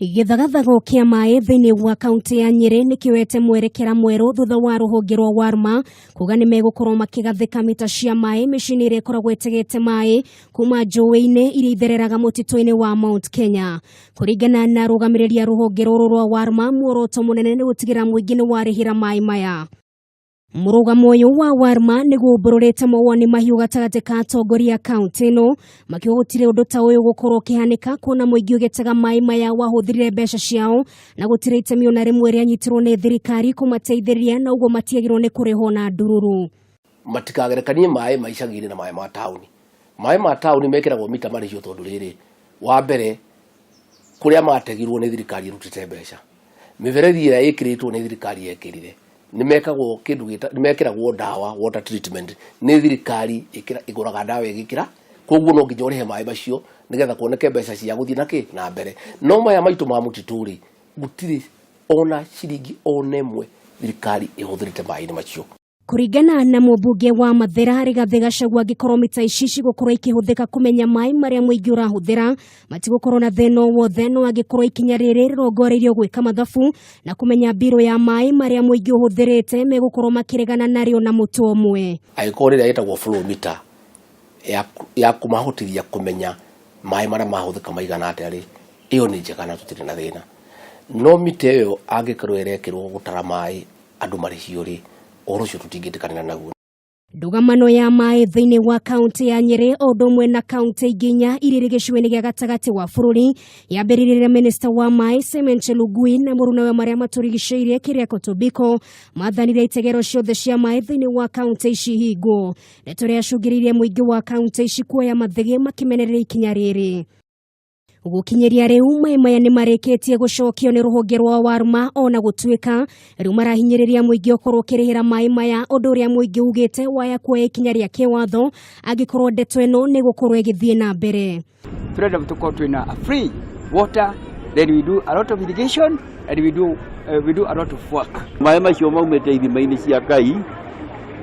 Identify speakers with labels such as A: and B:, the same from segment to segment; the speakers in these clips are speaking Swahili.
A: Githagathago kia maai thiini wa kaunti ya Nyeri nikiwete mwerekera mweru thutha wa ruhonge rwa WARMA kuuga nimegukorwo makigathika mita cia maai micini-ini ikoragwo itegete maai kuuma njuui-ini iria ithereraga mutitu-ini wa Mt.Kenya. Kuringana na rugamiriria ruhonge ruru rwa WARMA, muoroto munene ni gutigira muingi ni warihira maai maya. Murugamo uyu wa WARMA niguo mbururite mawoni mahiu gatagati ka Atongoria kaunti ino makihutire undu ta uyu gukorwo kihanika kuona muingi ugetega maai maya wahuthirire mbeca ciao na gutire itemi ona rimwe rianyitirwo ni thirikari kumateithĩrĩria na uguo matiagirwo ni kurihwo na ndururu.
B: Matikagerekanie maai ma icagi-ini na maai ma tauni. Maai ma tauni mekiragwo mita maricio tondu riri wa mbere kuria mategirwo ni thirikari irutite mbeca. Miberethi ira ikiritwo ni thirikari yekirire nimekagwo kindu nimekiragwo dawa water treatment ni thirikari iguraga dawa igikira koguo no nginya urihe maai macio nigetha kuoneke mbeca cia guthii na mbere. No maya maitu ma mutituri gutiri ona ciringi ona imwe thirikari ihuthirite maai macio.
A: Kuringana na mubunge wa Mathira Rigathi Gachagua gikorwo mita ici gukorwo ikihuthika kumenya maai maria muingi urahuthira matigukorwo na theno wothe no agikorwo ikinya riri rirongoreirio gwika mathabu na kumenya biro ya maai maria muingi uhuthirite megukorwo makiregana nario na mutu omwe.
B: Aikorwo riria yetagwo flow meter ya kumahotithia kumenya maai maria mahuthika maigana atia ri iyo ni njega na tutire na thina. No mite iyo angikorwo irekirwo gutara maai andu marihio ri orocio tutingitikanira naguo.
A: Ndugamano ya maai thiini wa kaunti ya Nyeri odumwe na kaunti ikinya iriri gicweni gia gatagati wa bururi yambiririe minister wa maai Nungari na murunawe maria maturigiceirie Kiriako Tobiko mathanire itegero ciothe cia maai thiini wa kaunti ici hingo. Ndeto riacungiririe muingi wa kaunti ici kuoya mathigi makimenereria ikinya riri. Gukinyeria riu maai maya ni mareketie gucokio ni ruhonge rwa WARMA ona gutuika riu marahinyiriria muingi ukorwo kirihira maai maya undu uria muingi ugite waya kuoya ikinya ria kiwatho agikorwo ndeto ino ni gukorwo igithie na mbere.
C: Freedom to go to a free water, then we do a lot of irrigation and we do a lot of work.
D: Maai macio maumite ithima-ini cia Ngai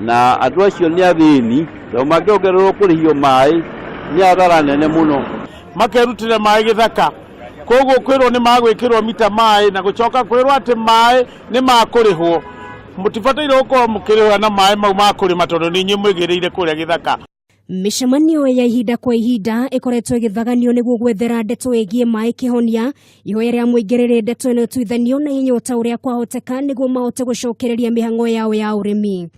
D: na andu acio ni athini to mangiongererwo kurihio maai ni athara nene muno.
E: Makerutire maai githaka koguo kwirwo ni magwikirwo mita maai na gucoka kwirwo ati maai ni makurihwo mutibataire gukorwo mukirihwa na maai mau makurima tondu ni nyumwigireire kuria githaka.
A: Mishemanio ya ihinda kwa ihinda ikoretwo igithaganio niguo gwethera ndeto igie maai kihonia ihoya ria muingirire ndeto ino tuithanio na hinya uta uria kwahoteka niguo mahote gucokereria mihang'o yao ya urimi.